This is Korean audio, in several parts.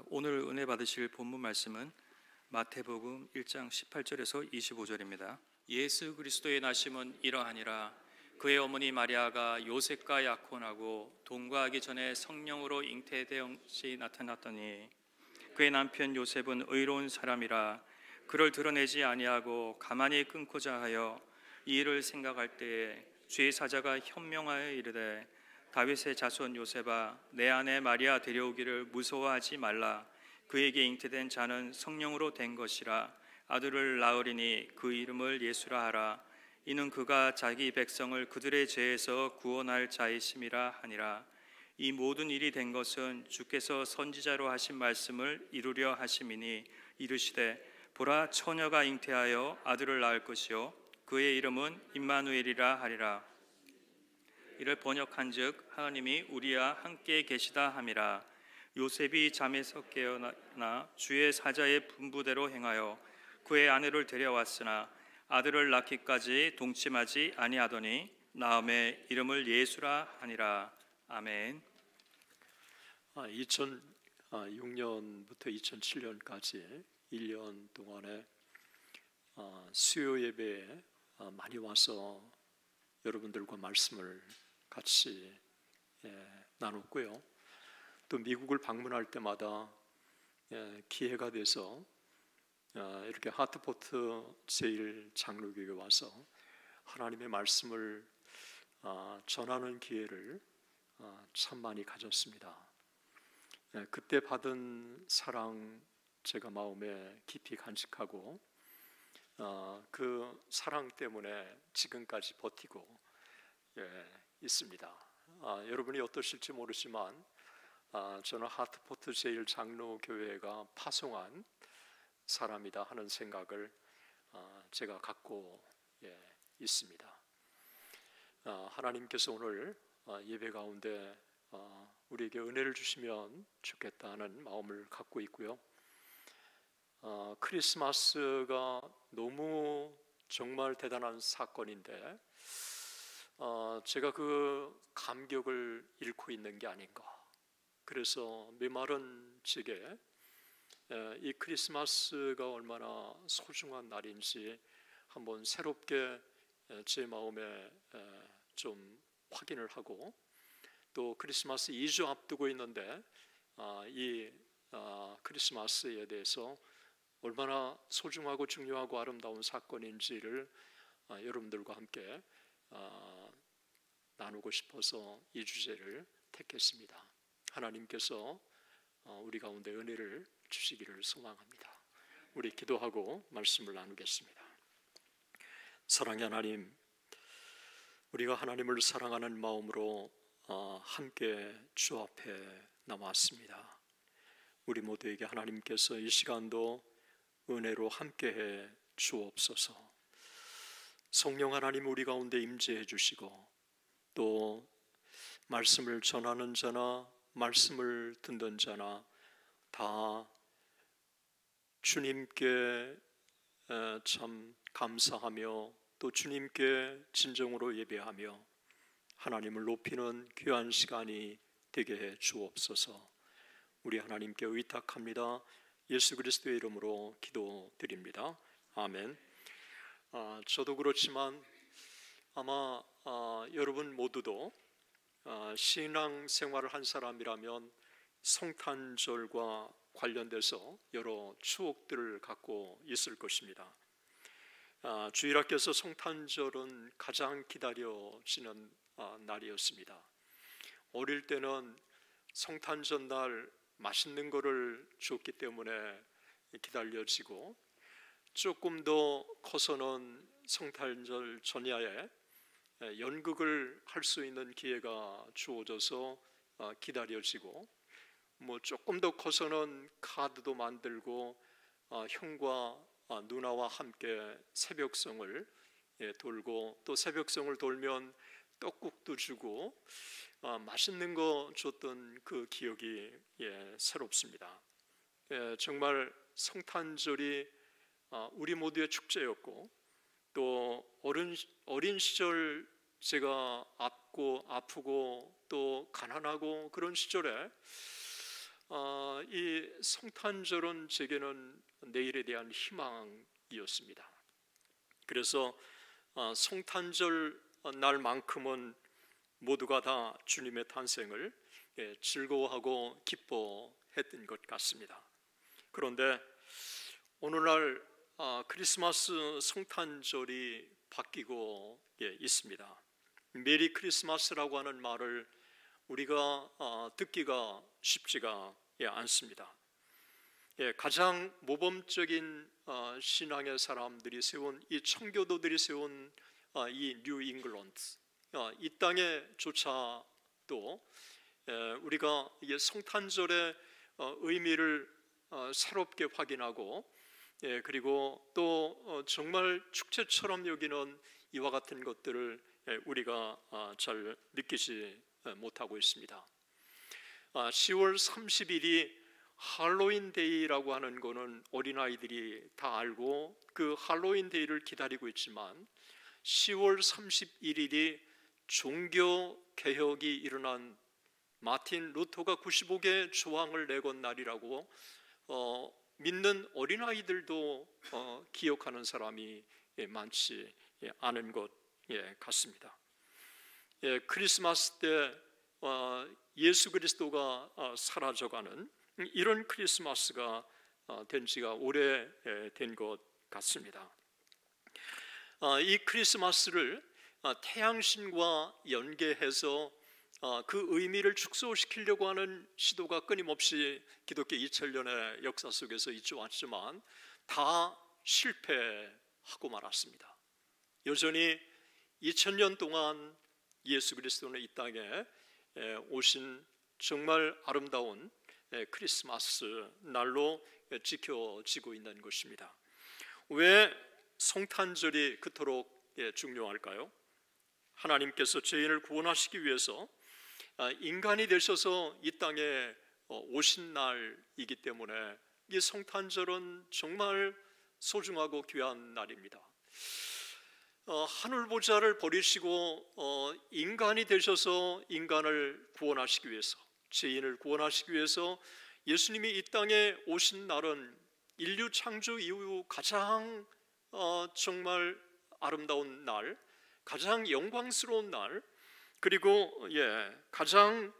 오늘 은혜 받으실 본문 말씀은 마태복음 1장 18절에서 25절입니다. 예수 그리스도의 나심은 이러하니라. 그의 어머니 마리아가 요셉과 약혼하고 동거하기 전에 성령으로 잉태되었이 나타났더니 그의 남편 요셉은 의로운 사람이라 그를 드러내지 아니하고 가만히 끊고자 하여 이 일을 생각할 때에 주의 사자가 현명하여 이르되 다윗의 자손 요셉아, 내 아내 마리아 데려오기를 무서워하지 말라. 그에게 잉태된 자는 성령으로 된 것이라. 아들을 낳으리니 그 이름을 예수라 하라. 이는 그가 자기 백성을 그들의 죄에서 구원할 자이심이라 하니라. 이 모든 일이 된 것은 주께서 선지자로 하신 말씀을 이루려 하심이니 이르시되 보라, 처녀가 잉태하여 아들을 낳을 것이요 그의 이름은 임마누엘이라 하리라. 이를 번역한즉 하나님이 우리와 함께 계시다 함이라. 요셉이 잠에서 깨어나 주의 사자의 분부대로 행하여 그의 아내를 데려왔으나 아들을 낳기까지 동침하지 아니하더니 나음에 이름을 예수라 하니라. 아멘. 2006년부터 2007년까지 1년 동안에 수요 예배에 많이 와서 여러분들과 말씀을 같이 나눴고요. 또 미국을 방문할 때마다 기회가 돼서 이렇게 하트포트 제1장로교회에 와서 하나님의 말씀을 전하는 기회를 참 많이 가졌습니다. 그때 받은 사랑 제가 마음에 깊이 간직하고 그 사랑 때문에 지금까지 버티고 있습니다. 여러분이 어떠실지 모르지만 저는 하트포트 제1장로교회가 파송한 사람이다 하는 생각을 제가 갖고 있습니다. 하나님께서 오늘 예배 가운데 우리에게 은혜를 주시면 좋겠다는 마음을 갖고 있고요. 크리스마스가 너무 정말 대단한 사건인데 제가 그 감격을 잃고 있는 게 아닌가. 그래서 메마른 제게 이 크리스마스가 얼마나 소중한 날인지 한번 새롭게 제 마음에 좀 확인을 하고, 또 크리스마스 2주 앞두고 있는데 이 크리스마스에 대해서 얼마나 소중하고 중요하고 아름다운 사건인지를 여러분들과 함께 나누고 싶어서 이 주제를 택했습니다. 하나님께서 우리 가운데 은혜를 주시기를 소망합니다. 우리 기도하고 말씀을 나누겠습니다. 사랑의 하나님, 우리가 하나님을 사랑하는 마음으로 함께 주 앞에 나왔습니다. 우리 모두에게 하나님께서 이 시간도 은혜로 함께해 주옵소서. 성령 하나님, 우리 가운데 임재해 주시고 또 말씀을 전하는 자나 말씀을 듣는 자나 다 주님께 참 감사하며 또 주님께 진정으로 예배하며 하나님을 높이는 귀한 시간이 되게 해 주옵소서. 우리 하나님께 의탁합니다. 예수 그리스도의 이름으로 기도드립니다. 아멘. 저도 그렇지만 아마 여러분 모두도 신앙 생활을 한 사람이라면 성탄절과 관련돼서 여러 추억들을 갖고 있을 것입니다. 주일학교에서 성탄절은 가장 기다려지는 날이었습니다. 어릴 때는 성탄절 날 맛있는 거를 줬기 때문에 기다려지고, 조금 더 커서는 성탄절 전야에 연극을 할 수 있는 기회가 주어져서 기다려지고, 조금 더 커서는 카드도 만들고 형과 누나와 함께 새벽성을 돌고, 또 새벽성을 돌면 떡국도 주고 맛있는 거 줬던 그 기억이 새롭습니다. 정말 성탄절이 우리 모두의 축제였고, 또 어린 시절 제가 아프고 또 가난하고 그런 시절에 이 성탄절은 제게는 내일에 대한 희망이었습니다. 그래서 성탄절 날만큼은 모두가 다 주님의 탄생을 즐거워하고 기뻐했던 것 같습니다. 그런데 오늘날 크리스마스 성탄절이 바뀌고 있습니다. 메리 크리스마스라고 하는 말을 우리가 듣기가 쉽지가 않습니다. 가장 모범적인 신앙의 사람들이 세운, 이 청교도들이 세운 이 뉴 잉글랜드, 이 땅에조차도 우리가 성탄절의 의미를 새롭게 확인하고, 그리고 또 정말 축제처럼 여기는 이와 같은 것들을 우리가 잘 느끼지 못하고 있습니다. 10월 30일이 할로윈 데이라고 하는 거는 어린아이들이 다 알고 그 할로윈 데이를 기다리고 있지만, 10월 31일이 종교 개혁이 일어난 마틴 루터가 95개 조항을 내건 날이라고 믿는 어린아이들도 기억하는 사람이 많지 않은 것 같습니다. 크리스마스 때 예수 그리스도가 사라져가는 이런 크리스마스가 된 지가 오래된 것 같습니다. 이 크리스마스를 태양신과 연계해서 그 의미를 축소시키려고 하는 시도가 끊임없이 기독교 2000년의 역사 속에서 있어왔지만 다 실패하고 말았습니다. 여전히 2000년 동안 예수 그리스도는 이 땅에 오신 정말 아름다운 크리스마스 날로 지켜지고 있는 것입니다. 왜 성탄절이 그토록 중요할까요? 하나님께서 죄인을 구원하시기 위해서 인간이 되셔서 이 땅에 오신 날이기 때문에 이 성탄절은 정말 소중하고 귀한 날입니다. 하늘 보좌를 버리시고 인간이 되셔서 인간을 구원하시기 위해서, 죄인을 구원하시기 위해서 예수님이 이 땅에 오신 날은 인류 창조 이후 가장 정말 아름다운 날, 가장 영광스러운 날, 그리고 가장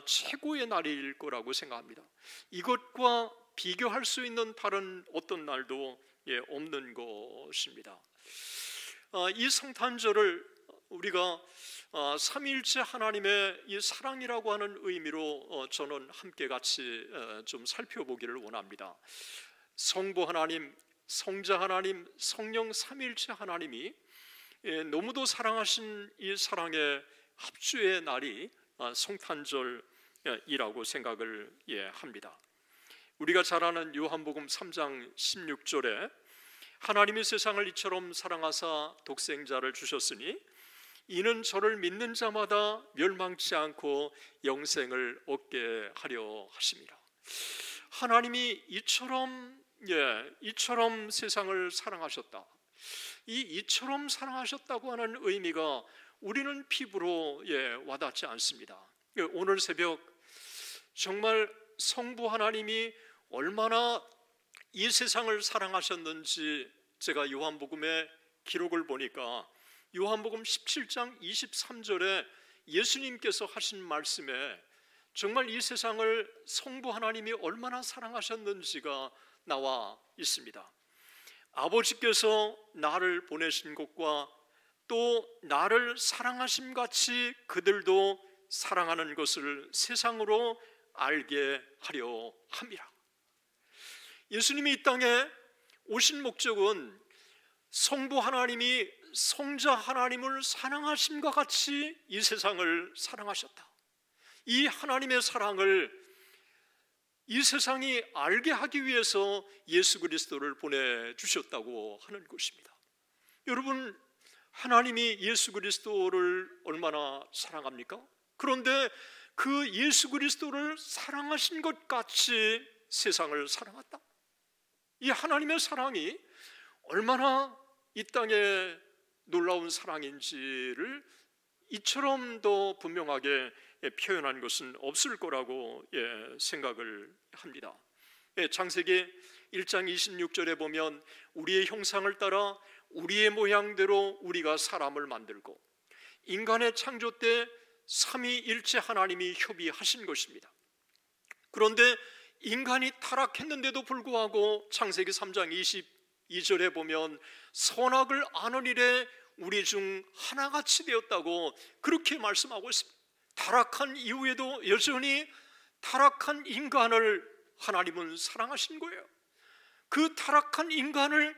최고의 날일 거라고 생각합니다. 이것과 비교할 수 있는 다른 어떤 날도 없는 것입니다. 이 성탄절을 우리가 삼위일체 하나님의 이 사랑이라고 하는 의미로 저는 함께 같이 좀 살펴보기를 원합니다. 성부 하나님, 성자 하나님, 성령 삼위일체 하나님이 너무도 사랑하신 이 사랑의 합주의 날이 성탄절이라고 생각을 합니다. 우리가 잘 아는 요한복음 3장 16절에 하나님이 세상을 이처럼 사랑하사 독생자를 주셨으니 이는 저를 믿는 자마다 멸망치 않고 영생을 얻게 하려 하심이라. 하나님이 이처럼 세상을 사랑하셨다. 이처럼 사랑하셨다고 하는 의미가 우리는 피부로 와닿지 않습니다. 오늘 새벽 정말 성부 하나님이 얼마나 이 세상을 사랑하셨는지 제가 요한복음의 기록을 보니까 요한복음 17장 23절에 예수님께서 하신 말씀에 정말 이 세상을 성부 하나님이 얼마나 사랑하셨는지가 나와 있습니다. 아버지께서 나를 보내신 것과 또 나를 사랑하심 같이 그들도 사랑하는 것을 세상으로 알게 하려 함이라. 예수님이 이 땅에 오신 목적은 성부 하나님이 성자 하나님을 사랑하심과 같이 이 세상을 사랑하셨다. 이 하나님의 사랑을 이 세상이 알게 하기 위해서 예수 그리스도를 보내주셨다고 하는 것입니다. 여러분, 하나님이 예수 그리스도를 얼마나 사랑합니까? 그런데 그 예수 그리스도를 사랑하신 것 같이 세상을 사랑했다. 이 하나님의 사랑이 얼마나 이 땅에 놀라운 사랑인지를 이처럼 더 분명하게 표현한 것은 없을 거라고 생각을 합니다. 창세기 1장 26절에 보면 우리의 형상을 따라 우리의 모양대로 우리가 사람을 만들고, 인간의 창조 때 삼위일체 하나님이 협의하신 것입니다. 그런데 인간이 타락했는데도 불구하고 창세기 3장 22절에 보면 선악을 아는 일에 우리 중 하나같이 되었다고 그렇게 말씀하고 있습니다. 타락한 이후에도 여전히 타락한 인간을 하나님은 사랑하신 거예요. 그 타락한 인간을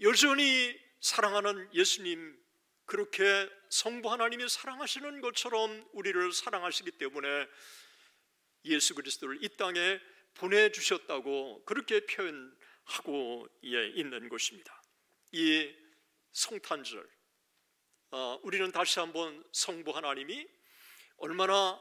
여전히 사랑하는 예수님, 그렇게 성부 하나님이 사랑하시는 것처럼 우리를 사랑하시기 때문에 예수 그리스도를 이 땅에 보내주셨다고 그렇게 표현하고 있는 것입니다. 이 성탄절, 우리는 다시 한번 성부 하나님이 얼마나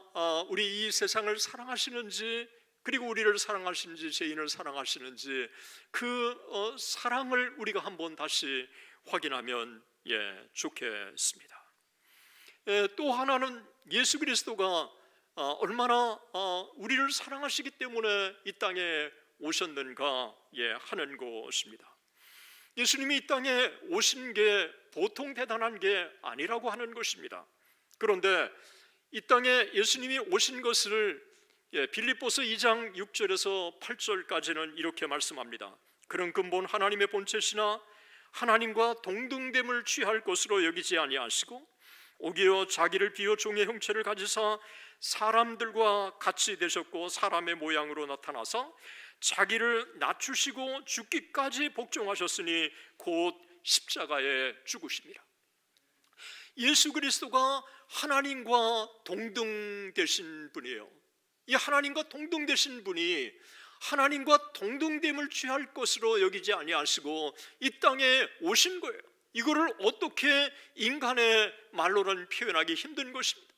우리 이 세상을 사랑하시는지, 그리고 우리를 사랑하시는지, 죄인을 사랑하시는지 그 사랑을 우리가 한번 다시 확인하면 좋겠습니다. 또 하나는 예수 그리스도가 얼마나 우리를 사랑하시기 때문에 이 땅에 오셨는가 하는 것입니다. 예수님이 이 땅에 오신 게 보통 대단한 게 아니라고 하는 것입니다. 그런데 이 땅에 예수님이 오신 것을 빌립보서 2장 6절에서 8절까지는 이렇게 말씀합니다. 그런 근본 하나님의 본체시나 하나님과 동등됨을 취할 것으로 여기지 아니하시고 오히려 자기를 비워 종의 형체를 가지사 사람들과 같이 되셨고 사람의 모양으로 나타나서 자기를 낮추시고 죽기까지 복종하셨으니 곧 십자가에 죽으십니다. 예수 그리스도가 하나님과 동등되신 분이에요. 이 하나님과 동등되신 분이 하나님과 동등됨을 취할 것으로 여기지 아니하시고 이 땅에 오신 거예요. 이거를 어떻게 인간의 말로는 표현하기 힘든 것입니다.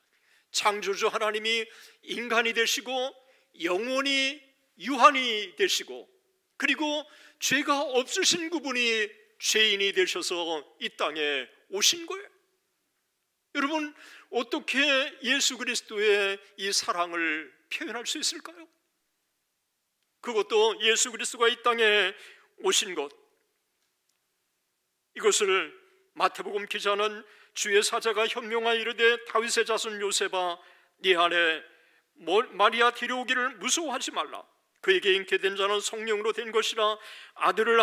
창조주 하나님이 인간이 되시고 영원히 유한이 되시고, 그리고 죄가 없으신 그분이 죄인이 되셔서 이 땅에 오신 거예요. 여러분, 어떻게 예수 그리스도의 이 사랑을 표현할 수 있을까요? 그것도 예수 그리스도가 이 땅에 오신 것, 이것을 마태복음 기자는 주의 사자가 현명하여 이르되 다윗의 자손 요셉아 네 안에 마리아 데려오기를 무서워하지 말라. 그에게 잉태된 자는 성령으로 된 것이라. 아들을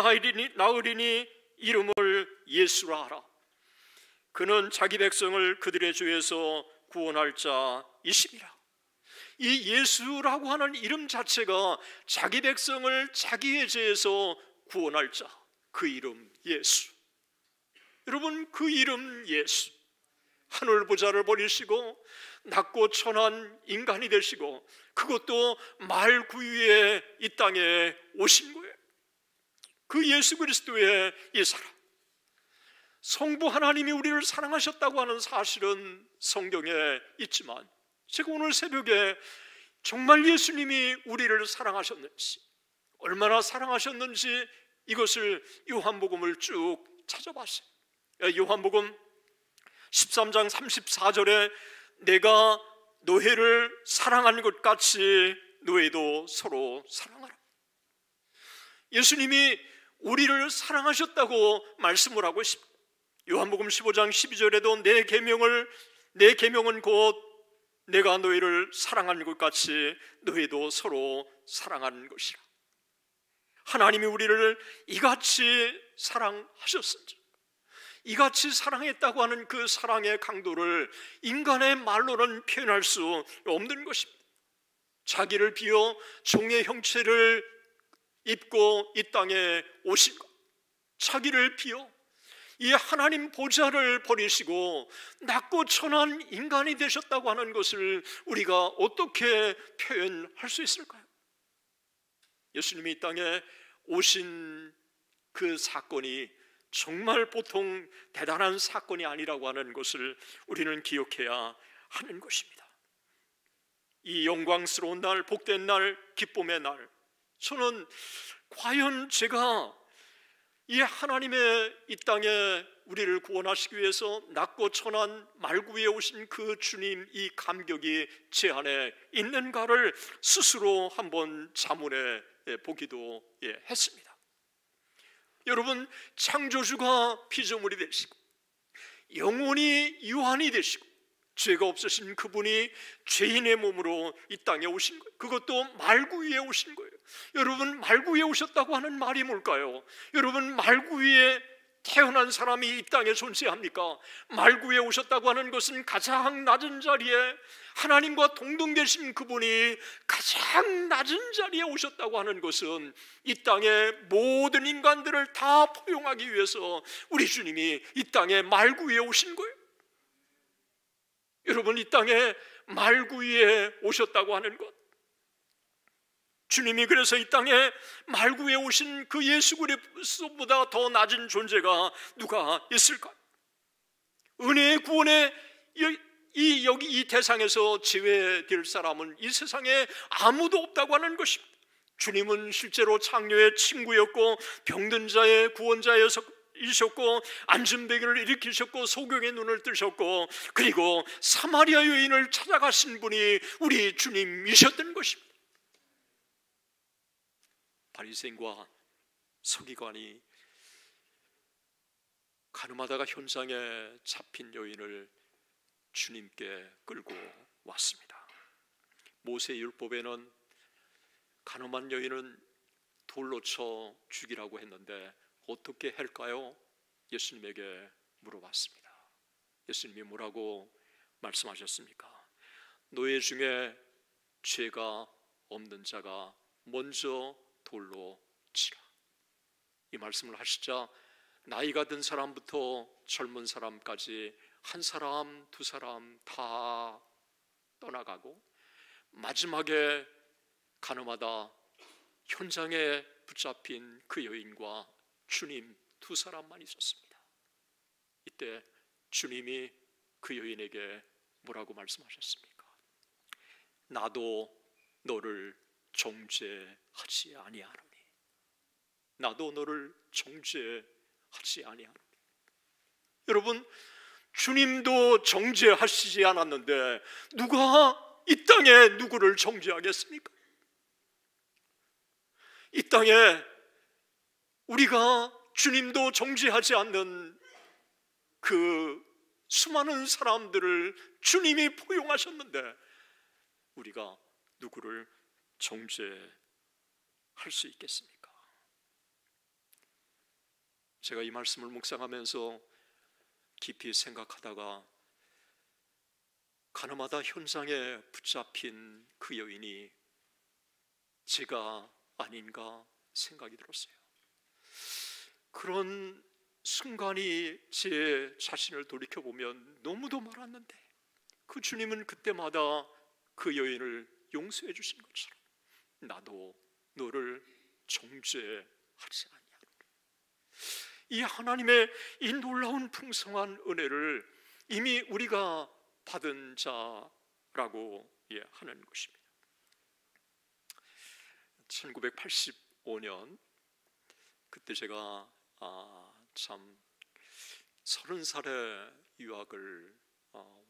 낳으리니 이름을 예수라 하라. 그는 자기 백성을 그들의 죄에서 구원할 자이시니라. 이 예수라고 하는 이름 자체가 자기 백성을 자기의 죄에서 구원할 자, 그 이름 예수. 여러분, 그 이름 예수, 하늘 보좌를 버리시고 낮고 천한 인간이 되시고, 그것도 말 구유에 이 땅에 오신 거예요. 그 예수 그리스도의 이 사랑, 성부 하나님이 우리를 사랑하셨다고 하는 사실은 성경에 있지만, 제가 오늘 새벽에 정말 예수님이 우리를 사랑하셨는지, 얼마나 사랑하셨는지 이것을 요한복음을 쭉 찾아봤어요. 요한복음 13장 34절에 내가 너희를 사랑한 것 같이 너희도 서로 사랑하라. 예수님이 우리를 사랑하셨다고 말씀을 하고 있습니다. 요한복음 15장 12절에도 내 계명은 곧 내가 너희를 사랑한 것 같이 너희도 서로 사랑하는 것이라. 하나님이 우리를 이같이 사랑하셨은지, 이같이 사랑했다고 하는 그 사랑의 강도를 인간의 말로는 표현할 수 없는 것입니다. 자기를 비워 종의 형체를 입고 이 땅에 오신 것, 자기를 비워 이 하나님 보좌를 버리시고 낮고 천한 인간이 되셨다고 하는 것을 우리가 어떻게 표현할 수 있을까요? 예수님이 이 땅에 오신 그 사건이 정말 보통 대단한 사건이 아니라고 하는 것을 우리는 기억해야 하는 것입니다. 이 영광스러운 날, 복된 날, 기쁨의 날, 저는 과연 제가 이 하나님의 이 땅에 우리를 구원하시기 위해서 낮고 천한 말구 위에 오신 그 주님, 이 감격이 제 안에 있는가를 스스로 한번 자문해 보기도 했습니다. 여러분, 창조주가 피조물이 되시고 영원히 유한이 되시고 죄가 없으신 그분이 죄인의 몸으로 이 땅에 오신 거예요. 그것도 말구 위에 오신 거예요. 여러분, 말구 위에 오셨다고 하는 말이 뭘까요? 여러분, 말구 위에 태어난 사람이 이 땅에 존재합니까? 말구 위에 오셨다고 하는 것은 가장 낮은 자리에, 하나님과 동등되신 그분이 가장 낮은 자리에 오셨다고 하는 것은 이 땅의 모든 인간들을 다 포용하기 위해서 우리 주님이 이 땅에 말구 위에 오신 거예요. 여러분, 이 땅에 말구 위에 오셨다고 하는 것, 주님이 그래서 이 땅에 말구 위에 오신 그 예수 그리스도보다 더 낮은 존재가 누가 있을까? 은혜의 구원에 이 대상에서 제외될 사람은 이 세상에 아무도 없다고 하는 것입니다. 주님은 실제로 창녀의 친구였고 병든 자의 구원자이셨고 안진뱅이를 일으키셨고 소경의 눈을 뜨셨고 그리고 사마리아 여인을 찾아가신 분이 우리 주님이셨던 것입니다. 바리새인과 서기관이 가늠하다가 현장에 잡힌 여인을 주님께 끌고 왔습니다. 모세 율법에는 가늠한 여인은 돌로 쳐 죽이라고 했는데 어떻게 할까요? 예수님에게 물어봤습니다. 예수님이 뭐라고 말씀하셨습니까? 너희 중에 죄가 없는 자가 먼저 돌로 치라. 이 말씀을 하시자 나이가 든 사람부터 젊은 사람까지 한 사람 두 사람 다 떠나가고 마지막에 가늠하다 현장에 붙잡힌 그 여인과 주님 두 사람만 있었습니다. 이때 주님이 그 여인에게 뭐라고 말씀하셨습니까? 나도 너를 정죄하지 아니하노니. 나도 너를 정죄하지 아니하노니. 여러분, 주님도 정죄하시지 않았는데 누가 이 땅에 누구를 정죄하겠습니까? 이 땅에 우리가 주님도 정죄하지 않는 그 수많은 사람들을 주님이 포용하셨는데 우리가 누구를 정죄할 수 있겠습니까? 제가 이 말씀을 묵상하면서 깊이 생각하다가 가늠하다 현장에 붙잡힌 그 여인이 제가 아닌가 생각이 들었어요. 그런 순간이 제 자신을 돌이켜보면 너무도 많았는데 그 주님은 그때마다 그 여인을 용서해 주신 것처럼 나도 너를 정죄하지 아니하노니. 이 하나님의 이 놀라운 풍성한 은혜를 이미 우리가 받은 자라고 하는 것입니다. 1985년 그때 제가 참 30살에 유학을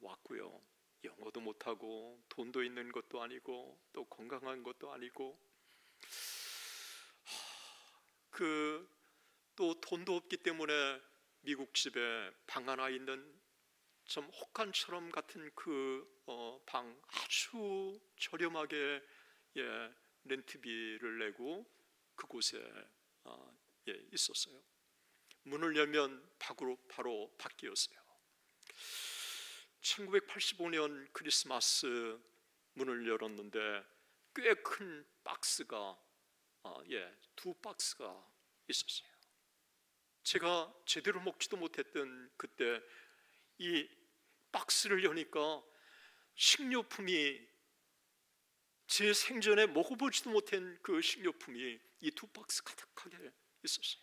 왔고요. 영어도 못하고 돈도 있는 것도 아니고 또 건강한 것도 아니고 또 돈도 없기 때문에 미국 집에 방 하나 있는 좀 혹한처럼 같은 그 방 아주 저렴하게 렌트비를 내고 그곳에 있었어요. 문을 열면 바로 밖이었어요. 1985년 크리스마스 문을 열었는데 꽤 큰 박스가 두 박스가 있었어요. 제가 제대로 먹지도 못했던 그때 이 박스를 여니까 식료품이 제 생전에 먹어보지도 못한 그 식료품이 이 두 박스 가득하게 있었어요.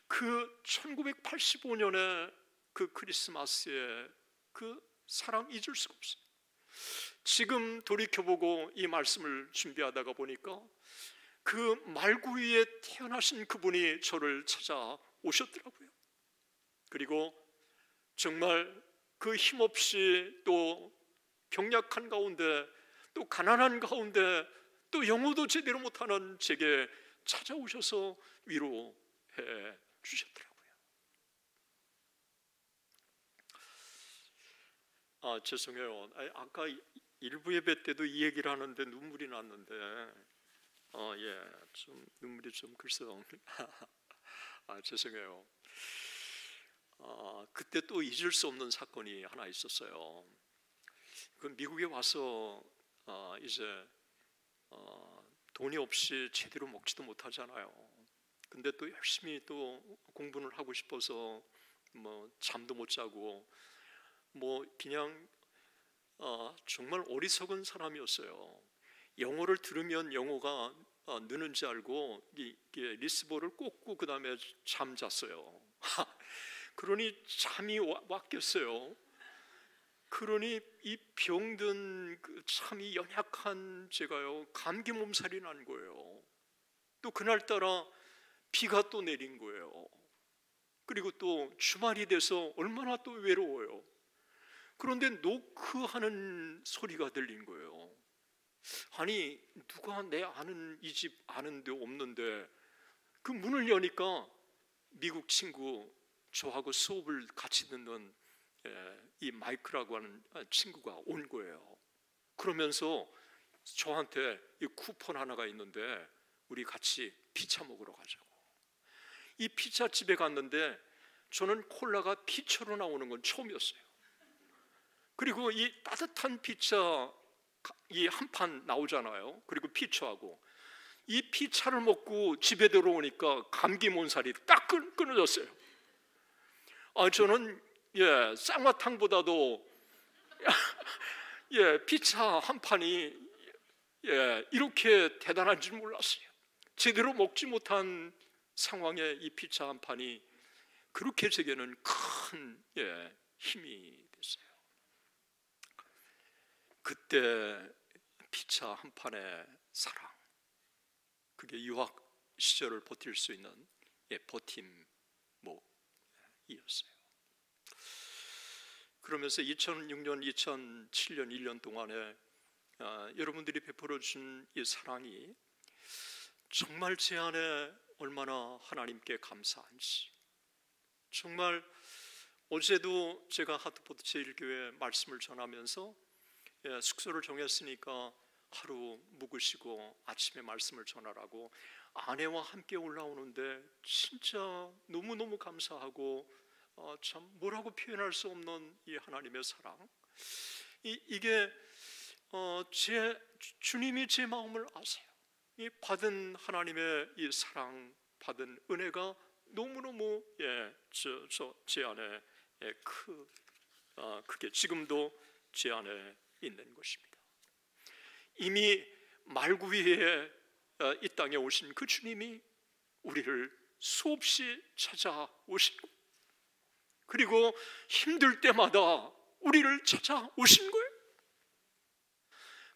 그 1985년에 그 크리스마스에 그 사랑 잊을 수가 없어요. 지금 돌이켜보고 이 말씀을 준비하다가 보니까 그 말구 위에 태어나신 그분이 저를 찾아오셨더라고요. 그리고 정말 그 힘없이 또 병약한 가운데 또 가난한 가운데 또 영어도 제대로 못하는 제게 찾아오셔서 위로해 주셨더라고요. 죄송해요. 아까 일부 예배 때도 이 얘기를 하는데 눈물이 났는데 좀 눈물이 좀 글쎄요. 죄송해요. 그때 또 잊을 수 없는 사건이 하나 있었어요. 그 미국에 와서 이제 돈이 없이 제대로 먹지도 못하잖아요. 근데 또 열심히 또 공부를 하고 싶어서 뭐 잠도 못 자고 뭐 그냥 정말 어리석은 사람이었어요. 영어를 들으면 영어가 느는지 알고 이게 리스볼을 꽂고 그 다음에 잠잤어요. 그러니 잠이 왔겠어요. 그러니 이 병든 참이 연약한 제가요 감기 몸살이 난 거예요. 또 그날따라 비가 또 내린 거예요. 그리고 또 주말이 돼서 얼마나 또 외로워요. 그런데 노크하는 소리가 들린 거예요. 아니 누가 내 아는 이 집 아는데 없는데 그 문을 여니까 미국 친구 저하고 수업을 같이 듣는 이 마이크라고 하는 친구가 온 거예요. 그러면서 저한테 이 쿠폰 하나가 있는데 우리 같이 피자 먹으러 가자고. 이 피자 집에 갔는데 저는 콜라가 피처로 나오는 건 처음이었어요. 그리고 이 따뜻한 피자 이 한 판 나오잖아요. 그리고 피처하고 이 피자를 먹고 집에 들어오니까 감기 몸살이 딱 끊어졌어요. 저는 쌍화탕보다도 피자 한 판이 이렇게 대단한 줄 몰랐어요. 제대로 먹지 못한 상황에 이 피자 한 판이 그렇게 제게는 큰 힘이 됐어요. 그때 피자 한 판의 사랑, 그게 유학 시절을 버틸 수 있는 버팀목이었어요. 그러면서 2006년, 2007년 1년 동안에 여러분들이 베풀어 준 이 사랑이 정말 제 안에 얼마나 하나님께 감사한지. 정말 어제도 제가 하트포트 제1교회 말씀을 전하면서 숙소를 정했으니까 하루 묵으시고 아침에 말씀을 전하라고 아내와 함께 올라오는데 진짜 너무너무 감사하고 참 뭐라고 표현할 수 없는 이 하나님의 사랑, 이게 주님이 제 마음을 아세요. 이 받은 하나님의 이 사랑, 받은 은혜가 너무너무 제 안에 크게 지금도 제 안에 있는 것입니다. 이미 말구 위에 이 땅에 오신 그 주님이 우리를 수없이 찾아오시고, 그리고 힘들 때마다 우리를 찾아오신 거예요.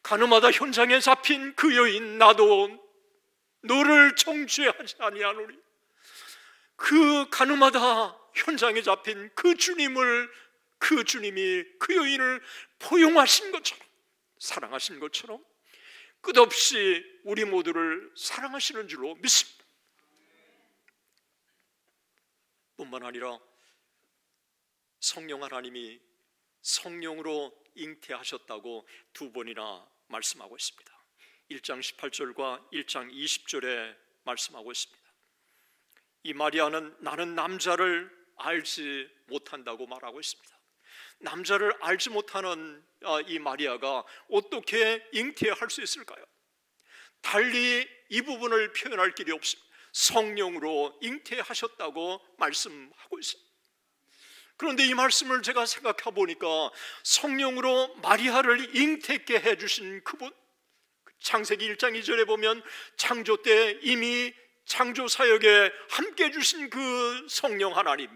가늠하다 현장에 잡힌 그 여인 나도 너를 정죄하지 아니하노니, 그 가늠하다 현장에 잡힌 그 주님이 그 여인을 포용하신 것처럼, 사랑하신 것처럼 끝없이 우리 모두를 사랑하시는 줄로 믿습니다. 뿐만 아니라 성령 하나님이 성령으로 잉태하셨다고 두 번이나 말씀하고 있습니다. 1장 18절과 1장 20절에 말씀하고 있습니다. 이 마리아는 나는 남자를 알지 못한다고 말하고 있습니다. 남자를 알지 못하는 이 마리아가 어떻게 잉태할 수 있을까요? 달리 이 부분을 표현할 길이 없습니다. 성령으로 잉태하셨다고 말씀하고 있습니다. 그런데 이 말씀을 제가 생각해 보니까 성령으로 마리아를 잉태케 해주신 그분, 창세기 1장 2절에 보면 창조 때 이미 창조 사역에 함께 해주신 그 성령 하나님,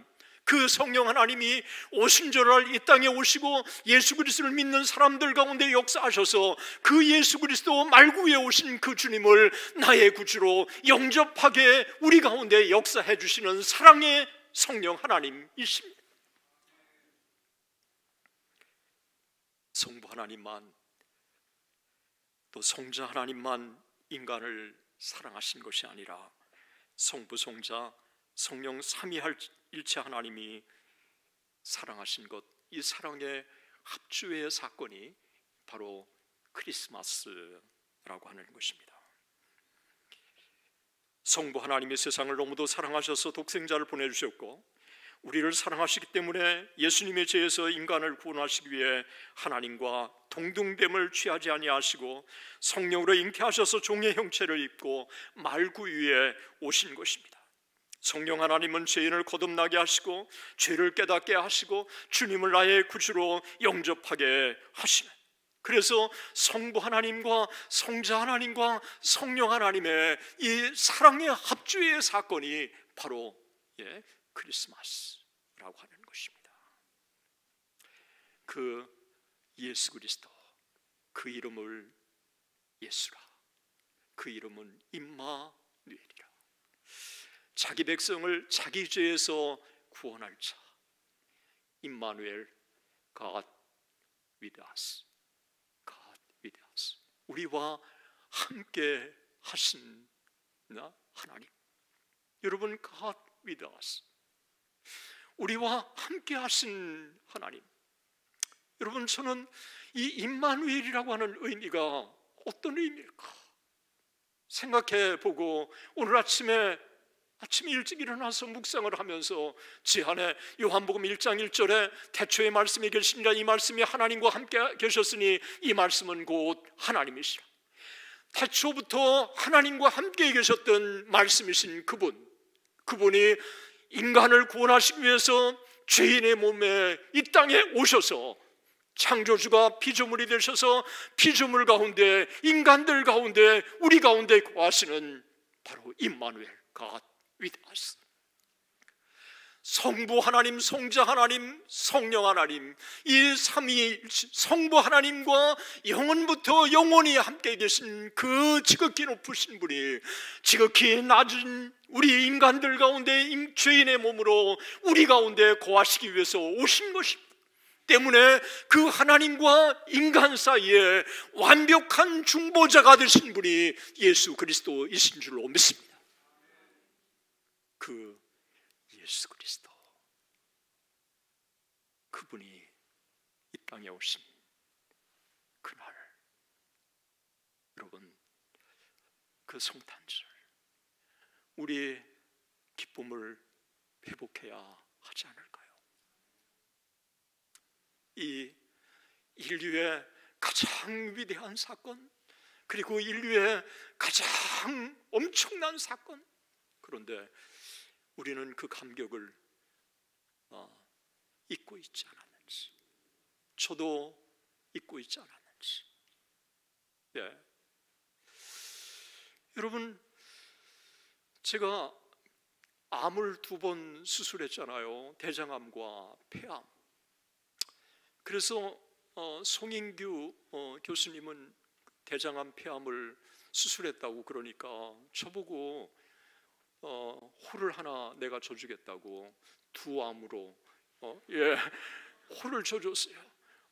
그 성령 하나님이 오순절날 이 땅에 오시고 예수 그리스도를 믿는 사람들 가운데 역사하셔서 그 예수 그리스도 말구 위에 오신 그 주님을 나의 구주로 영접하게 우리 가운데 역사해 주시는 사랑의 성령 하나님이십니다. 성부 하나님만, 또 성자 하나님만 인간을 사랑하신 것이 아니라 성부, 성자, 성령 삼위일체 하나님이 사랑하신 것, 이 사랑의 합주의 사건이 바로 크리스마스라고 하는 것입니다. 성부 하나님이 세상을 너무도 사랑하셔서 독생자를 보내주셨고, 우리를 사랑하시기 때문에 예수님의 죄에서 인간을 구원하시기 위해 하나님과 동등됨을 취하지 아니하시고 성령으로 잉태하셔서 종의 형체를 입고 말구 위에 오신 것입니다. 성령 하나님은 죄인을 거듭나게 하시고 죄를 깨닫게 하시고 주님을 나의 구주로 영접하게 하시는, 그래서 성부 하나님과 성자 하나님과 성령 하나님의 이 사랑의 합주의 사건이 바로 크리스마스라고 하는 것입니다. 그 예수 그리스도, 그 이름을 예수라, 그 이름은 임마누엘이라. 자기 백성을 자기 죄에서 구원할 자, 임마누엘, God with us, God with us. 우리와 함께 하신 하나님. 여러분, God with us, 우리와 함께 하신 하나님. 여러분, 저는 이 임마누엘이라고 하는 의미가 어떤 의미일까 생각해 보고, 오늘 아침에 일찍 일어나서 묵상을 하면서 제 안에 요한복음 1장 1절에 태초에 말씀이 계시니라, 이 말씀이 하나님과 함께 계셨으니 이 말씀은 곧 하나님이시라. 태초부터 하나님과 함께 계셨던 말씀이신 그분이 인간을 구원하시기 위해서 죄인의 몸에 이 땅에 오셔서 창조주가 피조물이 되셔서 피조물 가운데, 인간들 가운데, 우리 가운데 거하시는 바로 임마누엘, God with us. 성부 하나님, 성자 하나님, 성령 하나님, 이 삼위 성부 하나님과 영원부터 영원히 함께 계신 그 지극히 높으신 분이 지극히 낮은 우리 인간들 가운데 죄인의 몸으로 우리 가운데 거하시기 위해서 오신 것입니다. 때문에 그 하나님과 인간 사이에 완벽한 중보자가 되신 분이 예수 그리스도이신 줄로 믿습니다. 그 예수 그리스도, 그분이 이 땅에 오신 그날, 여러분, 그 성탄절 우리의 기쁨을 회복해야 하지 않을까요? 이 인류의 가장 위대한 사건, 그리고 인류의 가장 엄청난 사건, 그런데 우리는 그 감격을 잊고 있지 않았는지, 저도 잊고 있지 않았는지. 여러분, 제가 암을 2번 수술했잖아요. 대장암과 폐암. 그래서 송인규 교수님은 대장암 폐암을 수술했다고 그러니까 저보고 홀을 하나 내가 줘주겠다고 두암으로 홀을 줘줬어요.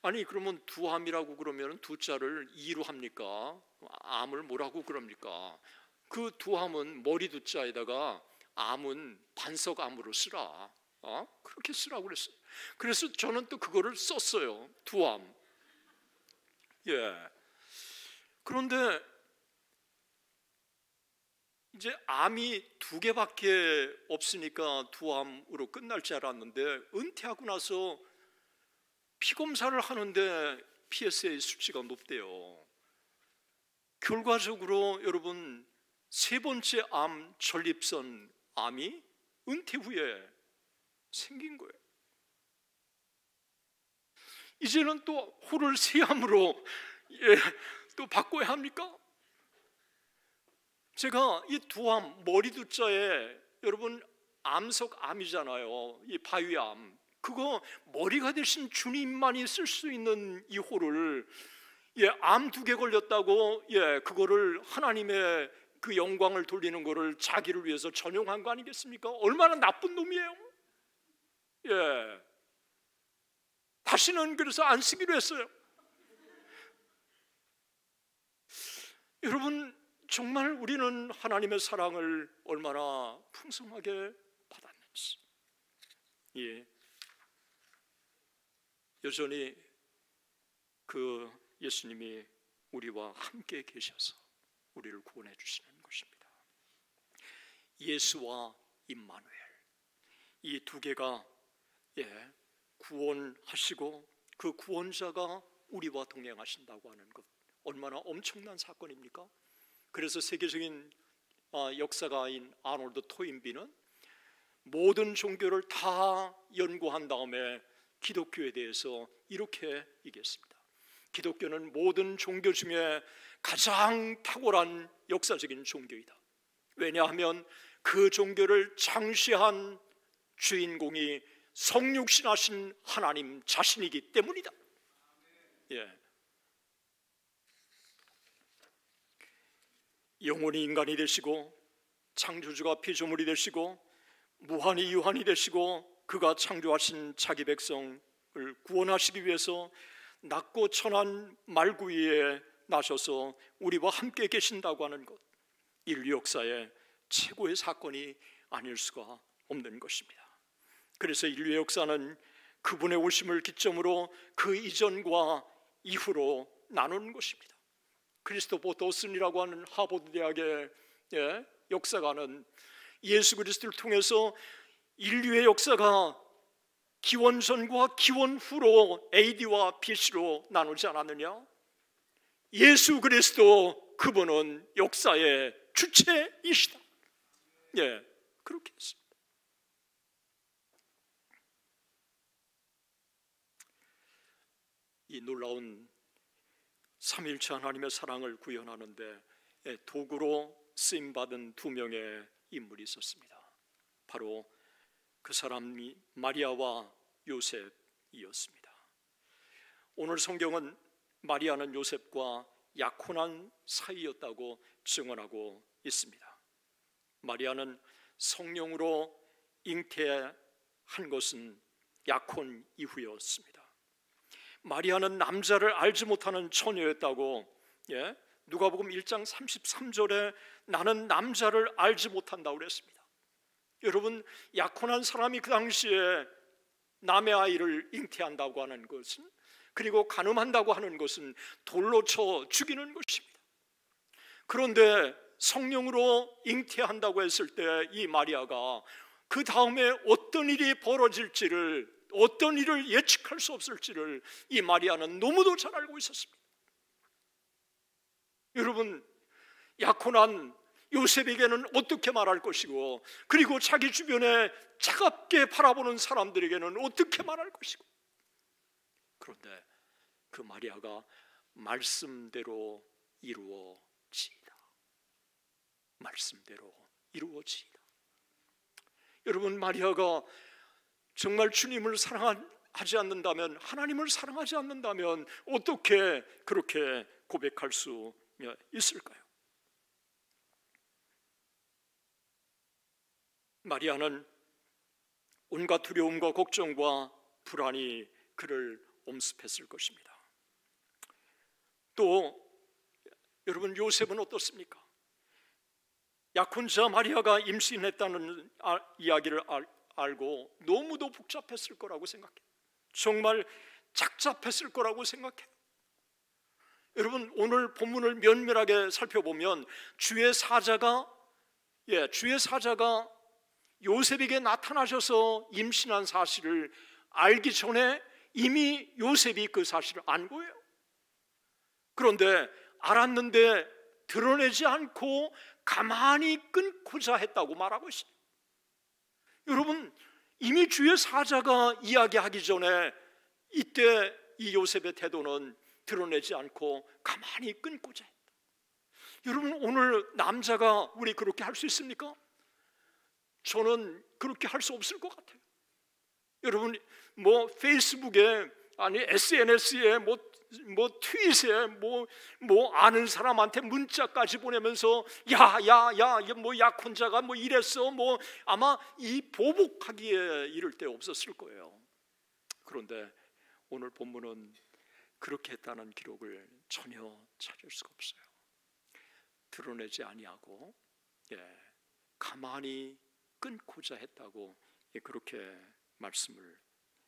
아니, 그러면 두암이라고 그러면 두자를 2로 합니까? 암을 뭐라고 그럽니까? 그 두암은 머리 두자에다가 암은 반석암으로 쓰라. 그렇게 쓰라고 그랬어요. 그래서 저는 또 그거를 썼어요. 두암. 그런데 이제 암이 2개밖에 없으니까 두암으로 끝날 줄 알았는데, 은퇴하고 나서 피검사를 하는데 PSA 수치가 높대요. 결과적으로 여러분, 3번째 암, 전립선 암이 은퇴 후에 생긴 거예요. 이제는 또 홀을 세암으로 또 바꿔야 합니까? 제가 이 두암, 머리 두자에 여러분 암석암이잖아요. 이 바위암. 그거 머리가 되신 주님만이 쓸 수 있는 이 호를 암 2개 걸렸다고 그거를 하나님의 그 영광을 돌리는 거를 자기를 위해서 전용한 거 아니겠습니까? 얼마나 나쁜 놈이에요. 다시는 그래서 안 쓰기로 했어요. 여러분, 정말 우리는 하나님의 사랑을 얼마나 풍성하게 받았는지, 여전히 그 예수님이 우리와 함께 계셔서 우리를 구원해 주시는 것입니다. 예수와 임마누엘, 이 2개가 구원하시고 그 구원자가 우리와 동행하신다고 하는 것, 얼마나 엄청난 사건입니까? 그래서 세계적인 역사가인 아놀드 토인비는 모든 종교를 다 연구한 다음에 기독교에 대해서 이렇게 얘기했습니다. 기독교는 모든 종교 중에 가장 탁월한 역사적인 종교이다. 왜냐하면 그 종교를 창시한 주인공이 성육신하신 하나님 자신이기 때문이다. 영원히 인간이 되시고 창조주가 피조물이 되시고 무한히 유한이 되시고 그가 창조하신 자기 백성을 구원하시기 위해서 낮고 천한 말구이에 나셔서 우리와 함께 계신다고 하는 것, 인류 역사의 최고의 사건이 아닐 수가 없는 것입니다. 그래서 인류의 역사는 그분의 오심을 기점으로 그 이전과 이후로 나누는 것입니다. 크리스토퍼 도슨이라고 하는 하버드 대학의 역사가는 예수 그리스도를 통해서 인류의 역사가 기원전과 기원후로 AD와 BC로 나누지 않았느냐? 예수 그리스도, 그분은 역사의 주체이시다. 그렇게 했습니다. 이 놀라운 삼위일체 하나님의 사랑을 구현하는데 도구로 쓰임받은 2명의 인물이 있었습니다. 바로 그 사람이 마리아와 요셉이었습니다. 오늘 성경은 마리아는 요셉과 약혼한 사이였다고 증언하고 있습니다. 마리아는 성령으로 잉태한 것은 약혼 이후였습니다. 마리아는 남자를 알지 못하는 처녀였다고 누가복음 1장 33절에 나는 남자를 알지 못한다고 그랬습니다. 여러분, 약혼한 사람이 그 당시에 남의 아이를 잉태한다고 하는 것은, 그리고 간음한다고 하는 것은 돌로 쳐 죽이는 것입니다. 그런데 성령으로 잉태한다고 했을 때 이 마리아가 그 다음에 어떤 일이 벌어질지를, 어떤 일을 예측할 수 없을지를 이 마리아는 너무도 잘 알고 있었습니다. 여러분, 약혼한 요셉에게는 어떻게 말할 것이고, 그리고 자기 주변에 차갑게 바라보는 사람들에게는 어떻게 말할 것이고, 그런데 그 마리아가 말씀대로 이루어지이다. 말씀대로 이루어지이다. 여러분, 마리아가 정말 주님을 사랑하지 않는다면, 하나님을 사랑하지 않는다면 어떻게 그렇게 고백할 수 있을까요? 마리아는 온갖 두려움과 걱정과 불안이 그를 엄습했을 것입니다. 또 여러분, 요셉은 어떻습니까? 약혼자 마리아가 임신했다는 이야기를 알고 너무도 복잡했을 거라고 생각해요. 정말 착잡했을 거라고 생각해요. 여러분, 오늘 본문을 면밀하게 살펴보면 주의 사자가 요셉에게 나타나셔서 임신한 사실을 알기 전에 이미 요셉이 그 사실을 안 거예요. 그런데 알았는데 드러내지 않고 가만히 끊고자 했다고 말하고 있어요. 여러분, 이미 주의 사자가 이야기하기 전에 이때 이 요셉의 태도는 드러내지 않고 가만히 끊고자 했다. 여러분, 오늘 남자가 우리 그렇게 할 수 있습니까? 저는 그렇게 할 수 없을 것 같아요. 여러분, 뭐 페이스북에, 아니 SNS에, 뭐 트윗에 뭐 아는 사람한테 문자까지 보내면서 야야야 뭐 약혼자가 뭐 이랬어, 뭐 아마 이 보복하기에 이를 데 없었을 거예요. 그런데 오늘 본문은 그렇게 했다는 기록을 전혀 찾을 수가 없어요. 드러내지 아니하고 가만히 끊고자 했다고 그렇게 말씀을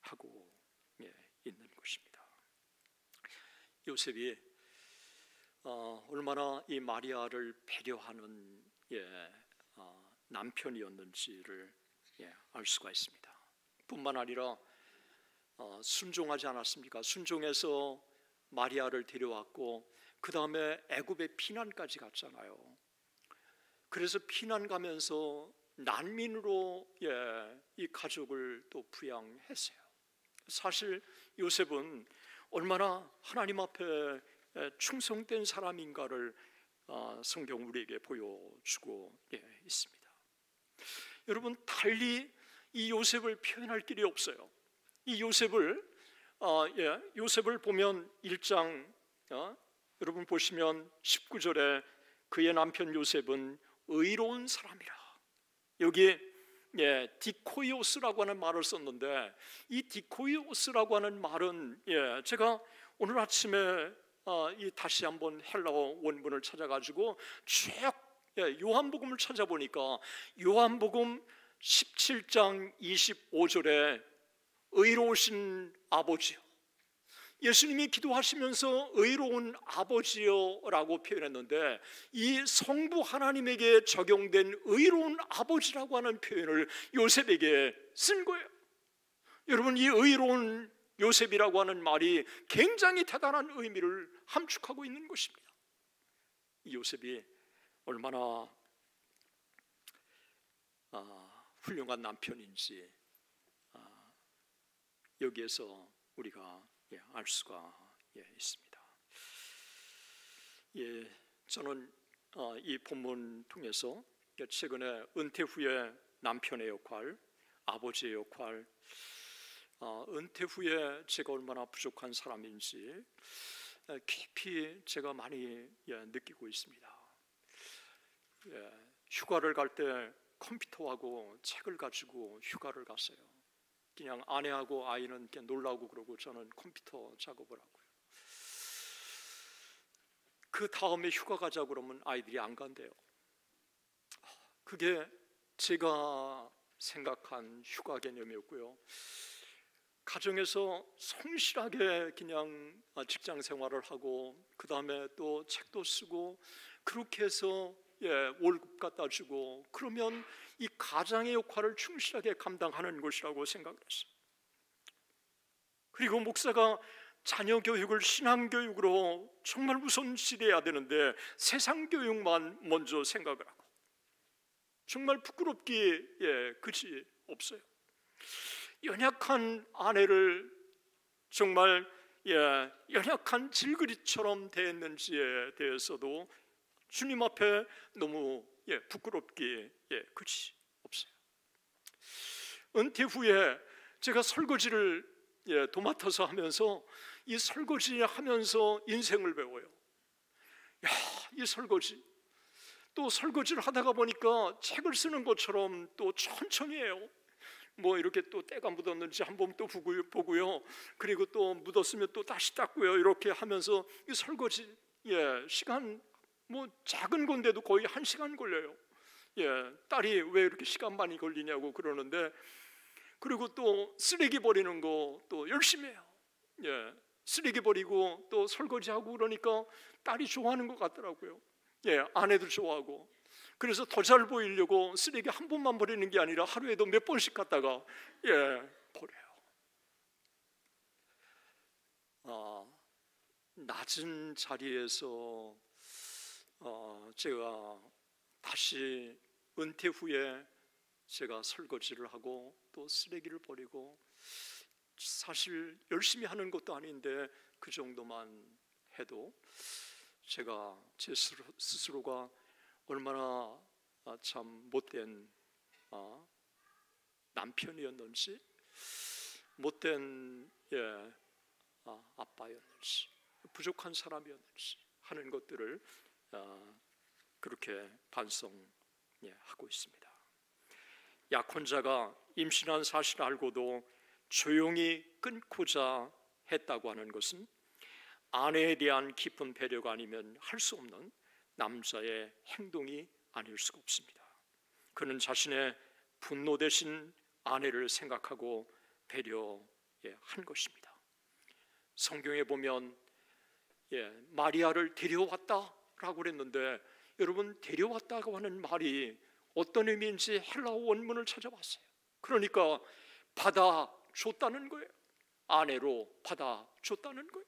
하고 있는 것입니다. 요셉이 얼마나 이 마리아를 배려하는 남편이었는지를 알 수가 있습니다. 뿐만 아니라 순종하지 않았습니까? 순종해서 마리아를 데려왔고 그 다음에 애굽에 피난까지 갔잖아요. 그래서 피난 가면서 난민으로 이 가족을 또 부양했어요. 사실 요셉은 얼마나 하나님 앞에 충성된 사람인가를 성경 우리에게 보여주고 있습니다. 여러분, 달리 이 요셉을 표현할 길이 없어요. 이 요셉을 보면 1장 여러분 보시면 19절에 그의 남편 요셉은 의로운 사람이라. 여기 디코이오스라고 하는 말을 썼는데, 이 디코이오스라고 하는 말은 제가 오늘 아침에 다시 한번 헬라어 원문을 찾아가지고 쭉 요한복음을 찾아보니까 요한복음 17장 25절에 의로우신 아버지요, 예수님이 기도하시면서 의로운 아버지요라고 표현했는데, 이 성부 하나님에게 적용된 의로운 아버지라고 하는 표현을 요셉에게 쓴 거예요. 여러분, 이 의로운 요셉이라고 하는 말이 굉장히 대단한 의미를 함축하고 있는 것입니다. 이 요셉이 얼마나 훌륭한 남편인지 여기에서 우리가 알 수가 있습니다. 저는 이 본문 통해서 최근에 은퇴 후에 남편의 역할, 아버지의 역할, 은퇴 후에 제가 얼마나 부족한 사람인지 깊이 제가 많이 느끼고 있습니다. 휴가를 갈 때 컴퓨터하고 책을 가지고 휴가를 갔어요. 그냥 아내하고 아이는 그냥 놀라고 그러고 저는 컴퓨터 작업을 하고요. 그 다음에 휴가 가자고 그러면 아이들이 안 간대요. 그게 제가 생각한 휴가 개념이었고요. 가정에서 성실하게 그냥 직장 생활을 하고 그 다음에 또 책도 쓰고 그렇게 해서 월급 갖다 주고 그러면 이 가장의 역할을 충실하게 감당하는 것이라고 생각을 했어요. 그리고 목사가 자녀 교육을 신앙 교육으로 정말 우선시해야 되는데 세상 교육만 먼저 생각을 하고 정말 부끄럽기 그치 없어요. 연약한 아내를 정말 연약한 질그릇처럼 대했는지에 대해서도 주님 앞에 너무 부끄럽기 그치 없어요. 은퇴 후에 제가 설거지를 도맡아서 하면서 이 설거지 하면서 인생을 배워요. 이 설거지 또 설거지를 하다가 보니까 책을 쓰는 것처럼 또 천천히 해요. 뭐 이렇게 또 때가 묻었는지 한번 또 보고요. 그리고 또 묻었으면 또 다시 닦고요. 이렇게 하면서 이 설거지 시간 뭐 작은 건데도 거의 1시간 걸려요. 딸이 왜 이렇게 시간 많이 걸리냐고 그러는데, 그리고 또 쓰레기 버리는 거 또 열심히 해요. 쓰레기 버리고 또 설거지하고 그러니까 딸이 좋아하는 것 같더라고요. 아내도 좋아하고. 그래서 더 잘 보이려고 쓰레기 한 번만 버리는 게 아니라 하루에도 몇 번씩 갖다가 버려요. 낮은 자리에서 제가 다시 은퇴 후에 제가 설거지를 하고 또 쓰레기를 버리고, 사실 열심히 하는 것도 아닌데 그 정도만 해도 제가 제 스스로가 얼마나 참 못된 남편이었는지 못된 아빠였는지 부족한 사람이었는지 하는 것들을 그렇게 반성하고 있습니다. 약혼자가 임신한 사실을 알고도 조용히 끊고자 했다고 하는 것은 아내에 대한 깊은 배려가 아니면 할 수 없는 남자의 행동이 아닐 수가 없습니다. 그는 자신의 분노 대신 아내를 생각하고 배려한 것입니다. 성경에 보면 마리아를 데려왔다라고 그랬는데, 여러분, 데려왔다고 하는 말이 어떤 의미인지 헬라어 원문을 찾아봤어요. 그러니까 받아줬다는 거예요. 아내로 받아줬다는 거예요.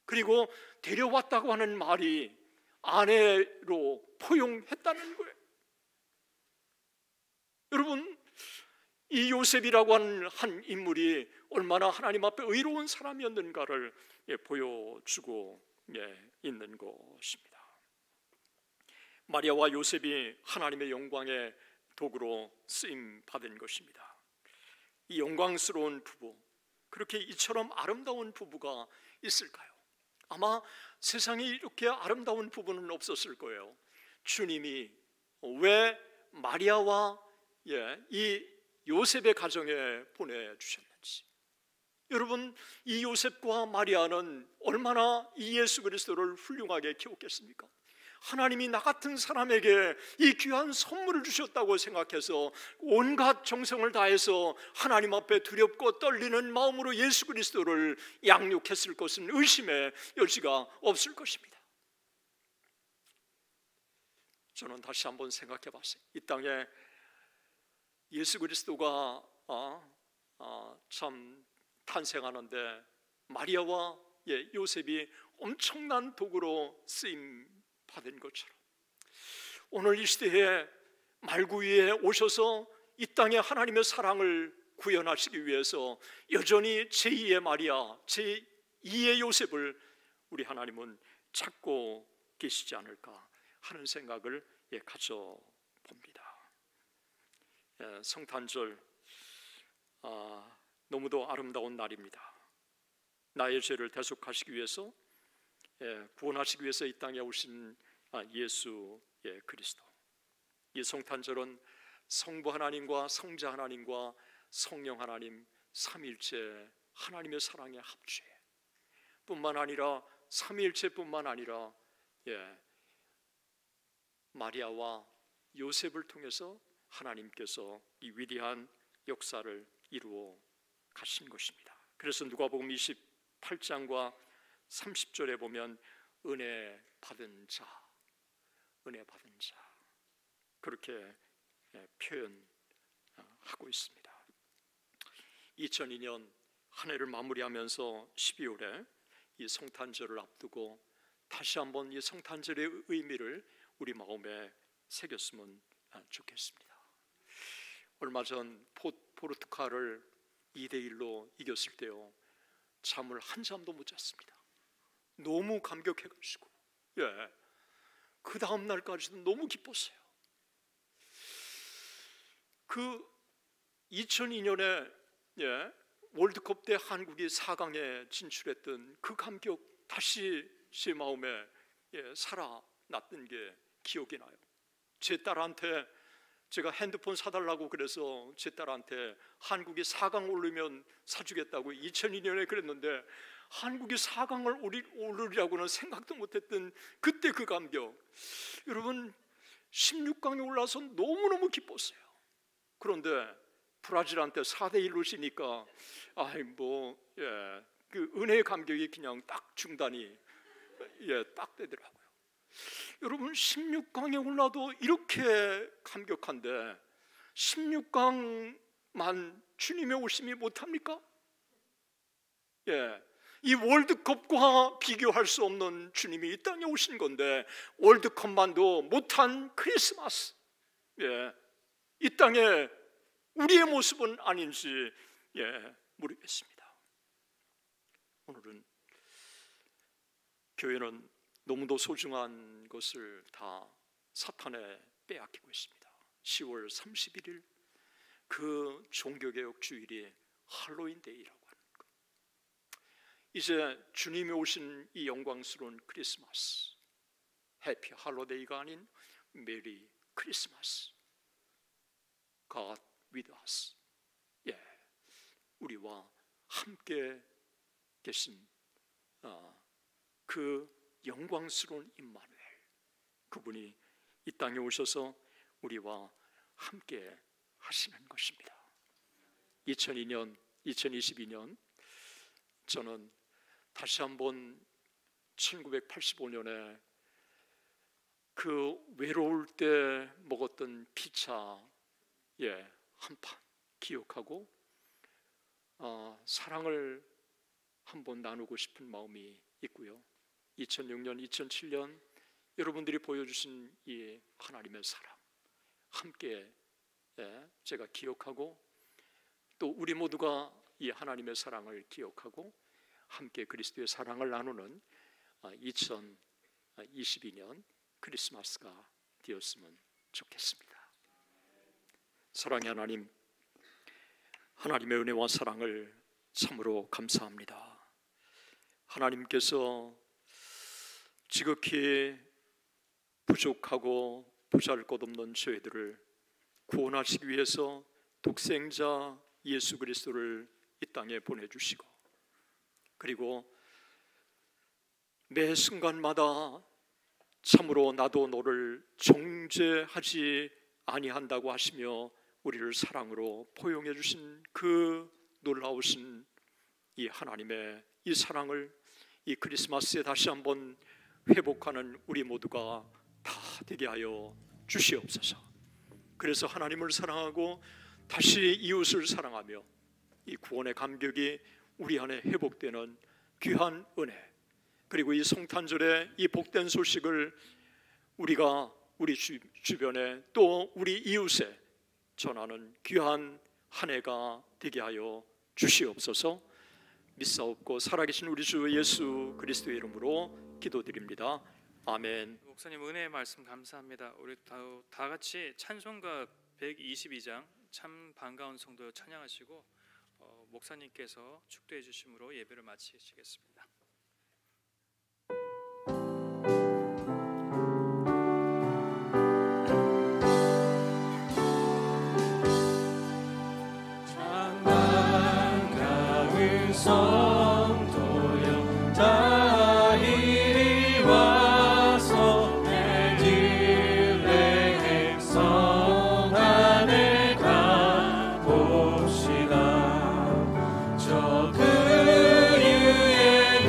그리고 데려왔다고 하는 말이 아내로 포용했다는 거예요. 여러분, 이 요셉이라고 하는 한 인물이 얼마나 하나님 앞에 의로운 사람이었는가를 보여주고 있는 것입니다. 마리아와 요셉이 하나님의 영광의 도구로 쓰임 받은 것입니다. 이 영광스러운 부부, 그렇게 이처럼 아름다운 부부가 있을까요? 아마 세상에 이렇게 아름다운 부부는 없었을 거예요. 주님이 왜 마리아와 이 요셉의 가정에 보내주셨는지. 여러분, 이 요셉과 마리아는 얼마나 이 예수 그리스도를 훌륭하게 키웠겠습니까? 하나님이 나 같은 사람에게 이 귀한 선물을 주셨다고 생각해서 온갖 정성을 다해서 하나님 앞에 두렵고 떨리는 마음으로 예수 그리스도를 양육했을 것은 의심의 여지가 없을 것입니다. 저는 다시 한번 생각해 봤어요. 이 땅에 예수 그리스도가 참 탄생하는데 마리아와 요셉이 엄청난 도구로 쓰임 받은 것처럼, 오늘 이 시대에 말구 위에 오셔서 이 땅에 하나님의 사랑을 구현하시기 위해서 여전히 제2의 마리아, 제2의 요셉을 우리 하나님은 찾고 계시지 않을까 하는 생각을 가져봅니다. 성탄절 너무도 아름다운 날입니다. 나의 죄를 대속하시기 위해서, 구원하시기 위해서 이 땅에 오신 예수 그리스도. 이 성탄절은 성부 하나님과 성자 하나님과 성령 하나님 삼위일체 하나님의 사랑의 합체 뿐만 아니라, 삼위일체뿐만 아니라 마리아와 요셉을 통해서 하나님께서 이 위대한 역사를 이루어 가신 것입니다. 그래서 누가복음 28장과 30절에 보면 은혜 받은 자, 은혜 받은 자, 그렇게 표현하고 있습니다. 2002년 한 해를 마무리하면서 12월에 이 성탄절을 앞두고 다시 한번 이 성탄절의 의미를 우리 마음에 새겼으면 좋겠습니다. 얼마 전 포르투갈을 2대1로 이겼을 때요, 잠을 한 잠도 못 잤습니다. 너무 감격해가지고 그 다음 날까지도 너무 기뻤어요. 그 2002년에 월드컵 때 한국이 4강에 진출했던 그 감격 다시 제 마음에 살아났던 게 기억이 나요. 제 딸한테 제가 핸드폰 사달라고 그래서 제 딸한테 한국이 4강 오르면 사주겠다고 2002년에 그랬는데, 한국이 4강을 오르리라고는 생각도 못했던 그때 그 감격. 여러분, 16강에 올라서 너무너무 기뻤어요. 그런데 브라질한테 4대1로 지니까 그 은혜의 감격이 그냥 딱 중단이 딱 되더라고요. 여러분, 16강에 올라도 이렇게 감격한데 16강만 주님의 오심이 못합니까? 이 월드컵과 비교할 수 없는 주님이 이 땅에 오신 건데 월드컵만도 못한 크리스마스, 이 땅에 우리의 모습은 아닌지 모르겠습니다. 오늘은 교회는 너무도 소중한 것을 다 사탄에 빼앗기고 있습니다. 10월 31일 그 종교개혁 주일이 할로윈 데이라고 하는 것. 이제 주님이 오신 이 영광스러운 크리스마스, 해피 할로데이가 아닌 메리 크리스마스. God with us. 예, 우리와 함께 계신 그 영광스러운 임마누엘, 그분이 이 땅에 오셔서 우리와 함께 하시는 것입니다. 2022년 저는 다시 한번 1985년에 그 외로울 때 먹었던 피차 한 판 기억하고 사랑을 한번 나누고 싶은 마음이 있고요. 2006년, 2007년 여러분들이 보여주신 이 하나님의 사랑 함께 제가 기억하고, 또 우리 모두가 이 하나님의 사랑을 기억하고 함께 그리스도의 사랑을 나누는 2022년 크리스마스가 되었으면 좋겠습니다. 사랑의 하나님, 하나님의 은혜와 사랑을 참으로 감사합니다. 하나님께서 지극히 부족하고 보잘것없는 저희들을 구원하시기 위해서 독생자 예수 그리스도를 이 땅에 보내주시고, 그리고 매 순간마다 참으로 나도 너를 정죄하지 아니한다고 하시며 우리를 사랑으로 포용해 주신 그 놀라우신 이 하나님의 이 사랑을 이 크리스마스에 다시 한번 회복하는 우리 모두가 다 되게 하여 주시옵소서. 그래서 하나님을 사랑하고 다시 이웃을 사랑하며 이 구원의 감격이 우리 안에 회복되는 귀한 은혜, 그리고 이 성탄절의 이 복된 소식을 우리가 우리 주변에 또 우리 이웃에 전하는 귀한 한 해가 되게 하여 주시옵소서. 믿사옵고 살아계신 우리 주 예수 그리스도의 이름으로 기도드립니다. 아멘. 목사님 은혜의 말씀 감사합니다. 우리 다 같이 찬송가 122장 참 반가운 성도 찬양하시고 목사님께서 축도해 주심으로 예배를 마치시겠습니다. 성도여 다 이리 와서 베들레헴 성 안에 가봅시다. 저 그유의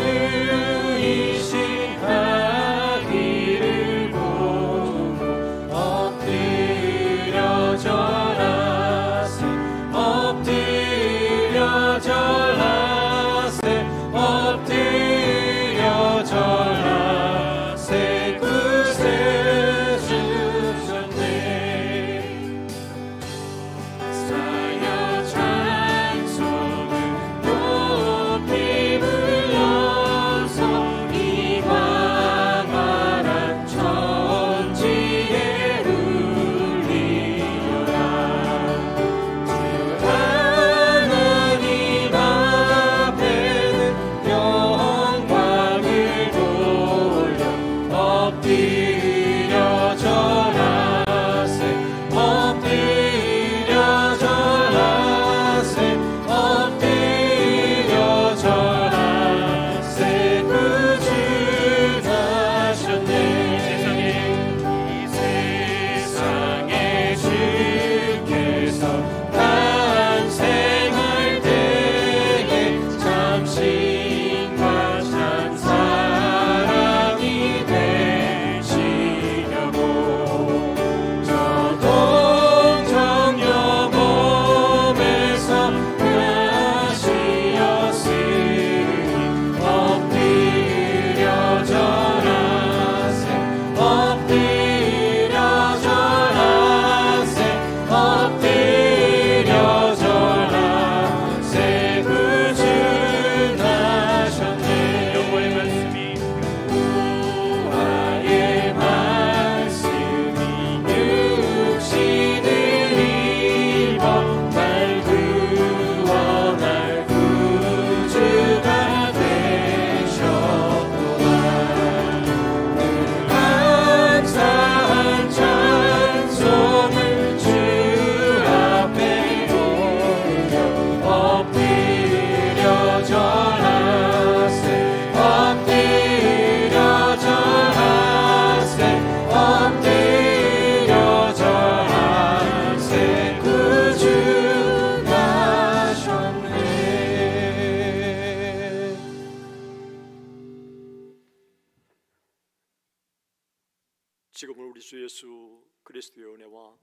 우리 주 예수 그리스도의 은혜와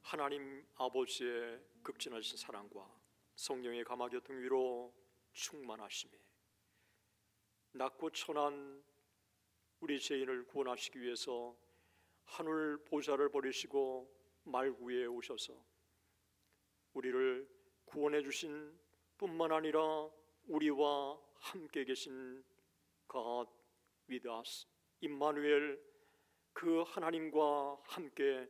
하나님 아버지의 극진하신 사랑과 성령의 감화교통 위로 충만하심에 낮고 천한 우리 죄인을 구원하시기 위해서 하늘 보좌를 버리시고 말구에 오셔서 우리를 구원해 주신 뿐만 아니라 우리와 함께 계신 God with us, 임마누엘, 그 하나님과 함께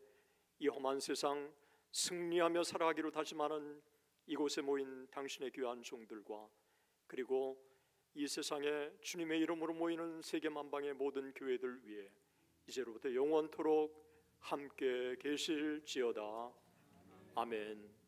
이 험한 세상 승리하며 살아가기로 다짐하는 이곳에 모인 당신의 귀한 종들과 그리고 이 세상에 주님의 이름으로 모이는 세계 만방의 모든 교회들 위해 이제로부터 영원토록 함께 계실지어다. 아멘.